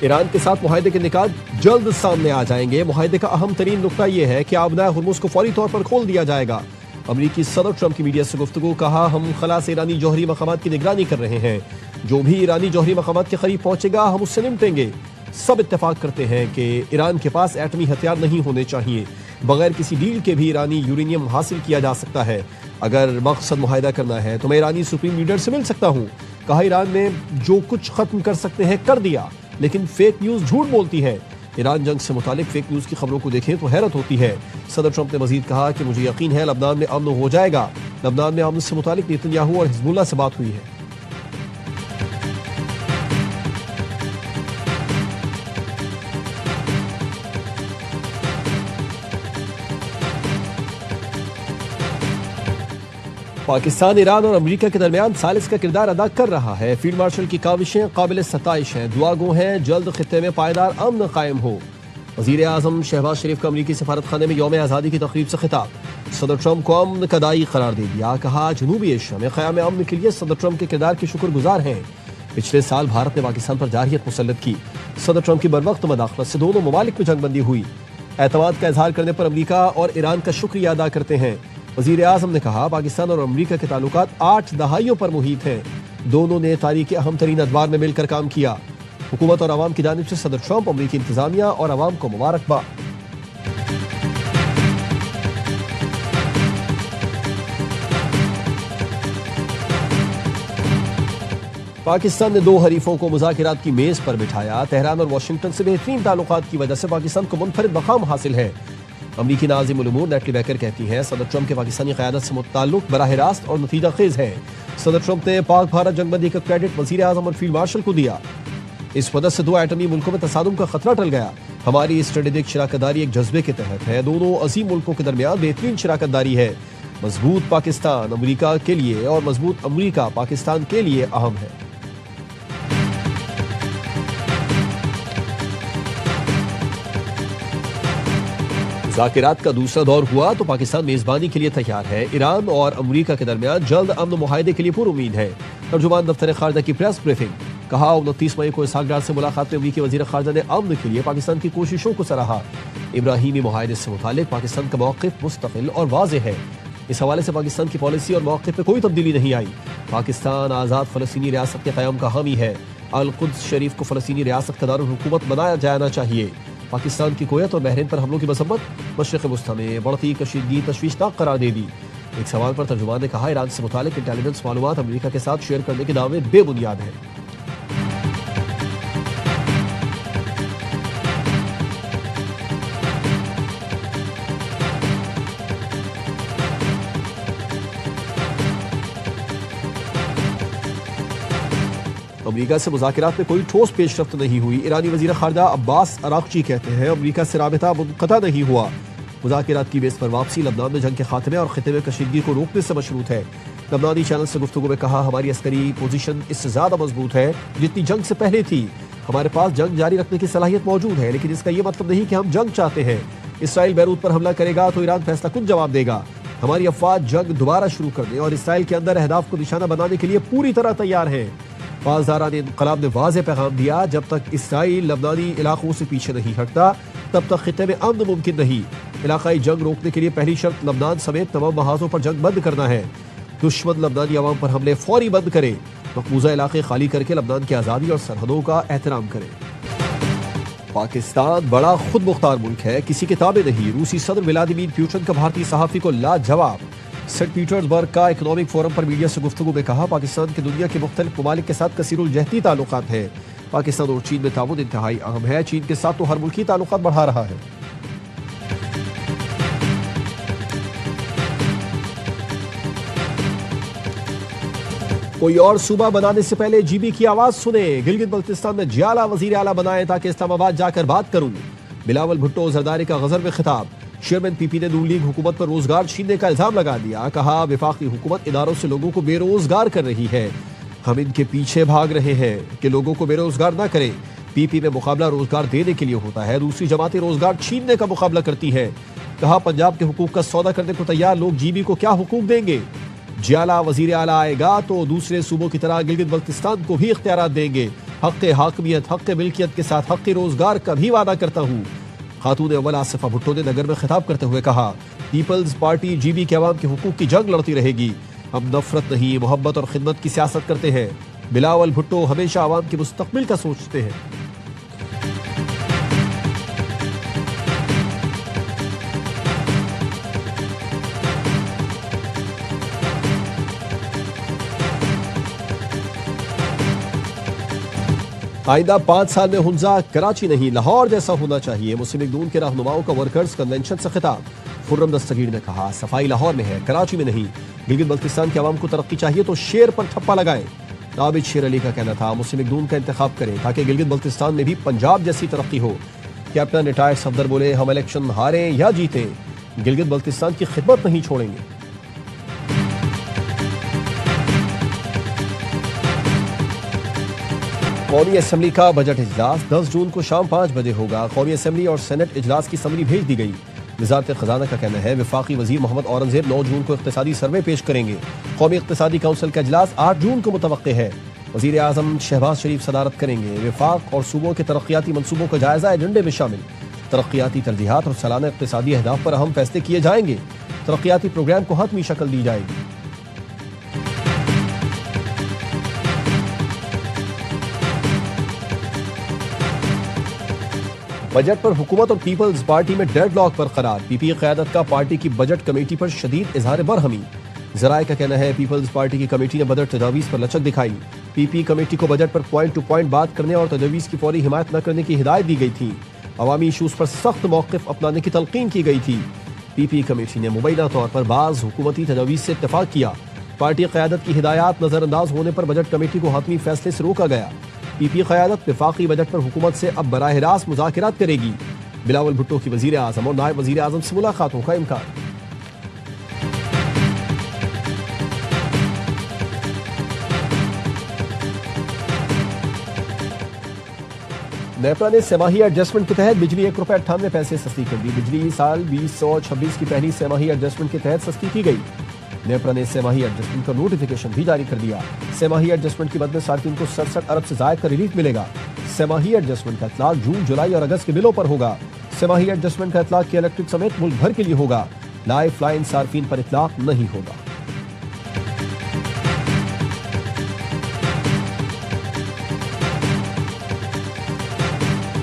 Iran के साथ मुआहदे के निकात जल्द सामने आ जाएंगे। मुआहदे का अहम तरीन नुकता यह है कि आबनाए हुर्मुज़ को फौरी तौर पर खोल दिया जाएगा। अमरीकी सदर ट्रंप की मीडिया से गुफ्तगू, कहा हम खलास ईरानी जौहरी मकामात की निगरानी कर रहे हैं। जो भी ईरानी जौहरी मकामात के करीब पहुंचेगा हम उससे निपटेंगे। सब इत्तेफाक करते हैं कि ईरान के पास एटमी हथियार नहीं होने चाहिए। बगैर किसी डील के भी ईरानी यूरेनियम हासिल किया जा सकता है। अगर मकसद मुआहदा करना है तो मैं ईरानी सुप्रीम लीडर से मिल सकता हूँ। कहा ईरान ने जो कुछ खत्म कर सकते हैं कर दिया, लेकिन फेक न्यूज झूठ बोलती है। ईरान जंग से मुतालिक फेक न्यूज की खबरों को देखें तो हैरत होती है। सदर ट्रंप ने मजीद कहा कि मुझे यकीन है लबनान में अमन हो जाएगा। लबनान में अमन से मुतालिक नेतन्याहू और हिजबुल्लाह से बात हुई है। पाकिस्तान ईरान और अमेरिका के दरमियान सालिस का किरदार अदा कर रहा है। फील्ड मार्शल की काविशें काबिल सताइश हैं। दुआ गो हैं जल्द खित्ते में पायदार अमन कायम हो। वज़ीर आज़म शहबाज शरीफ का अमरीकी सफारत खाने में यौम आज़ादी की तकरीब से खिताब। सदर ट्रंप को अमन का दाई करार दे दिया। कहा जनूबी एशिया में क़याम अमन के लिए सदर ट्रंप के किरदार के शुक्रगुजार हैं। पिछले साल भारत ने पाकिस्तान पर जारहियत मुसल्लत की। सदर ट्रंप की बरवक्त मदाखलत से दोनों ममालिक में जंगबंदी हुई। एतमाद का इजहार करने पर अमरीका और ईरान का शुक्रिया अदा करते हैं। वज़ीर आज़म ने कहा पाकिस्तान और अमरीका के ताल्लुकात 8 दहाइयों पर मुहित हैं। दोनों ने तारीख के अहम तरीन अदवार में मिलकर काम किया। हुकूमत और अवाम की जानिब से सदर ट्रंप, अमरीकी इंतजामिया और अवाम को मुबारकबाद। पाकिस्तान ने दो हरीफों को मुज़ाकिरात की मेज पर बिठाया। तेहरान और वाशिंगटन से बेहतरीन ताल्लुकात की वजह से पाकिस्तान को मुनफरिद मकाम हासिल है। अमरीकी नाज़िम उल उमूर नेटली बैकर कहती हैं सदर ट्रंप के पाकिस्तानी क़यादत से मुताल्लुक बराह रास्त और नतीजा खेज है। सदर ट्रंप ने पाक भारत जंगबंदी का क्रेडिट वज़ीर आज़म और फील्ड मार्शल को दिया। इस वजह से दो एटमी मुल्कों में तसादुम का खतरा टल गया। हमारी स्ट्रेटेजिक शराकतदारी एक जज्बे के तहत है। दोनों अजीम मुल्कों के दरमियान बेहतरीन शराकतदारी है। मजबूत पाकिस्तान अमरीका के लिए और मजबूत अमरीका पाकिस्तान के लिए अहम है। मुज़ाकिरात का दूसरा दौर हुआ तो पाकिस्तान मेजबानी के लिए तैयार है। ईरान और अमरीका के दरमियान जल्द अमन मुआहदे के लिए पूरी उम्मीद है। तर्जुमान दफ्तर खारजा की प्रेस ब्रीफिंग, कहा 29 मई को इसहाक डार से मुलाकात में अमरीकी वज़ीर खारजा ने अमन के लिए पाकिस्तान की कोशिशों को सराहा। इब्राहीमी मुआहदे से मुतालिक पाकिस्तान का मौक़िफ़ मुस्तक़िल और वाज़ेह है। इस हवाले से पाकिस्तान की पॉलिसी और मौक़िफ़ में कोई तब्दीली नहीं आई। पाकिस्तान आज़ाद फ़लस्तीनी रियासत के क़याम का हामी है। अल-कुद्स शरीफ को फ़लस्तीनी रियासत का दारुल हुकूमत बनाया जाना चाहिए। पाकिस्तान की कुवैत और बहरीन पर हमलों की मसम्मत मशरिक़ वस्ता में बढ़ती कशीदगी तशवीशनाक करार दे दी। एक सवाल पर तर्जुमान ने कहा ईरान से मुतालिक इंटेलिजेंस मालूमात अमरीका के साथ शेयर करने के दावे बेबुनियाद हैं। अमरीका से मुज़ाकिरात में कोई ठोस पेशरफ्त नहीं हुई। ईरानी वज़ीर ख़ारजा अब्बास अराक़ची कहते हैं अमरीका से राबिता मुनक़ता नहीं हुआ। मुज़ाकिरात की बेस पर वापसी लबनान में जंग के खात्मे और ख़ित्ते में कशीदगी को रोकने से मशरूत है। लबनानी चैनल से गुफ्तगू में कहा हमारी अस्करी पोजीशन इससे ज़्यादा मजबूत है जितनी जंग से पहले थी। हमारे पास जंग जारी रखने की सलाहियत मौजूद है, लेकिन इसका यह मतलब नहीं कि हम जंग चाहते हैं। इसराइल बैरूत पर हमला करेगा तो ईरान फैसला कुछ जवाब देगा। हमारी अफवाज जंग दोबारा शुरू करने और इसराइल के अंदर अहदाफ को निशाना बनाने के लिए पूरी तरह तैयार है। पासदारान इनक़लाब ने वाज़ेह पैगाम दिया जब तक इसराइल लबनानी इलाकों से पीछे नहीं हटता तब तक खित्ते में अमन मुमकिन नहीं। इलाकाई जंग रोकने के लिए पहली शर्त लबनान समेत तमाम महाजों पर जंग बंद करना है। दुश्मन लबनानी अवाम पर हमले फौरी बंद करे। मकबूजा इलाके खाली करके लबनान की आज़ादी और सरहदों का एहतराम करे। पाकिस्तान बड़ा खुद मुख्तार मुल्क है, किसी के ताबे नहीं। रूसी सदर व्लादिमीर पुतिन का भारतीय सहाफ़ी को लाजवाब। सेंट पीटर्सबर्ग का इकोनॉमिक फोरम पर मीडिया से गुफ्तगू में कहा पाकिस्तान के दुनिया के मुख्तलिफ ममालिक के साथ कसीरुल जहती ताल्लुकात हैं। पाकिस्तान और चीन में ताउन इंतहाई अहम है। चीन के साथ तो हर मुल्की ताल्लुकात बढ़ा रहा है। कोई और सूबा बनाने से पहले जीबी की आवाज सुने। गिलगित बल्तिस्तान में जियाला वजीर आला बनाए ताकि इस्लामाबाद जाकर बात करूं। बिलावल भुट्टो जरदारी का गजर में खिताब। चेयरमैन पीपी ने नून लीग हुकूमत पर रोजगार छीनने का इल्जाम लगा दिया। कहा विफाकी हुकूमत इदारों से लोगों को बेरोजगार कर रही है। हम इनके पीछे भाग रहे हैं कि लोगों को बेरोजगार ना करें। पीपी में मुकाबला रोजगार देने के लिए होता है, दूसरी जमातें रोजगार छीनने का मुकाबला करती है। कहा पंजाब के हुकूक का सौदा करने को तैयार लोग जीबी को क्या हुकूक देंगे। जियाला वजीर आला आएगा तो दूसरे सूबों की तरह गिलगित बल्तिस्तान को भी इख्तियारात देंगे। हक़ हाकमियत, हक़ मिल्कियत के साथ हक़ रोजगार का भी वादा करता हूँ। खातून अव्वल आसिफा भुट्टो ने नगर में खिताब करते हुए कहा, पीपल्स पार्टी GB के अवाम के हुकूक की जंग लड़ती रहेगी। हम नफरत नहीं, मोहब्बत और खिदमत की सियासत करते हैं। बिलावल भुट्टो हमेशा अवाम के मुस्तकबिल का सोचते हैं। आइंदा 5 साल में हुंजा कराची नहीं लाहौर जैसा होना चाहिए। मुस्लिम लीग नून के रहनुमाओं का वर्कर्स कन्वेंशन से खिताब। खुर्रम दस्तगीर ने कहा, सफाई लाहौर में है, कराची में नहीं। गिलगित बल्तिस्तान के अवाम को तरक्की चाहिए तो शेर पर ठप्पा लगाएं। आबिद शेर अली का कहना था, मुस्लिम लीग नून का इंतखाब करें ताकि गिलगित बल्तिस्तान में भी पंजाब जैसी तरक्की हो। कैप्टन रिटायर्ड सफदर बोले, हम इलेक्शन हारें या जीतें, गिलगित बल्तिस्तान की खिदमत नहीं छोड़ेंगे। कौमी असम्बली का बजट इजलास 10 जून को शाम 5 बजे होगा। कौमी असम्बली और सेनेट इजलास की समरी भेज दी गई। वजारत खजाना का कहना है, वफाकी वजीर मोहम्मद औरंगजेब 9 जून को इक्तिसादी सर्वे पेश करेंगे। कौमी इक्तिसादी काउंसिल का इजलास 8 जून को मुतवक्के है। वजीर आजम शहबाज शरीफ सदारत करेंगे। वफाक और सूबों के तरक्याती मनसूबों का जायजा एजेंडे में शामिल। तरक्याती तरजीहात और सालाना इक्तिसादी अहदाफ पर अहम फैसले किए जाएंगे। तरक्याती प्रोग्राम को हतमी शक्ल दी जाएगी। बजट पर हुकूमत और पीपल्स पार्टी में डेडलॉक बरकरार। पीपी क़यादत का पार्टी की बजट कमेटी पर शदीद इजहार बरहमी। ज़राए का कहना है, पीपल्स पार्टी की कमेटी ने बजट तजावीज़ पर लचक दिखाई। पीपी कमेटी को बजट पर पॉइंट टू पॉइंट बात करने और तजावीज़ की फौरी हिमायत न करने की हिदायत दी गई थी। अवामी इशूज़ पर सख्त मौक़िफ़ अपनाने की तलक़ीन की गई थी। पीपी कमेटी ने मुबैना तौर पर बाज़ हुकूमती तजावीज़ से इत्तफ़ाक़ किया। पार्टी क़यादत की हिदायत नज़रअंदाज होने पर बजट कमेटी को हतमी फैसले से रोका गया। पीपी क़यादत वफाकी बजट पर हुकूमत से अब बराह रास्त मुज़ाकरात करेगी। बिलावल भुट्टो की वज़ीर आज़म और नायब वज़ीर आज़म से मुलाकातों का इम्कान। नेपरा ने सेमाही एडजस्टमेंट के तहत बिजली ₹1.98 सस्ती कर दी। बिजली साल 2026 की पहली सेमाही एडजस्टमेंट के तहत सस्ती की गई। नेपरा ने सेमाही एडजस्टमेंट का नोटिफिकेशन भी जारी कर दिया। सेमाही एडजस्टमेंट की मद में सार्फिन को 67 अरब से ज़ायद का रिलीफ मिलेगा। सेमाही एडजस्टमेंट का इतलाक जून, जुलाई और अगस्त के बिलों पर होगा। सेमाही एडजस्टमेंट का इतलाक के इलेक्ट्रिक समेत मुल्क भर के लिए होगा। लाइफ लाइन सार्फिन पर इतलाक नहीं होगा।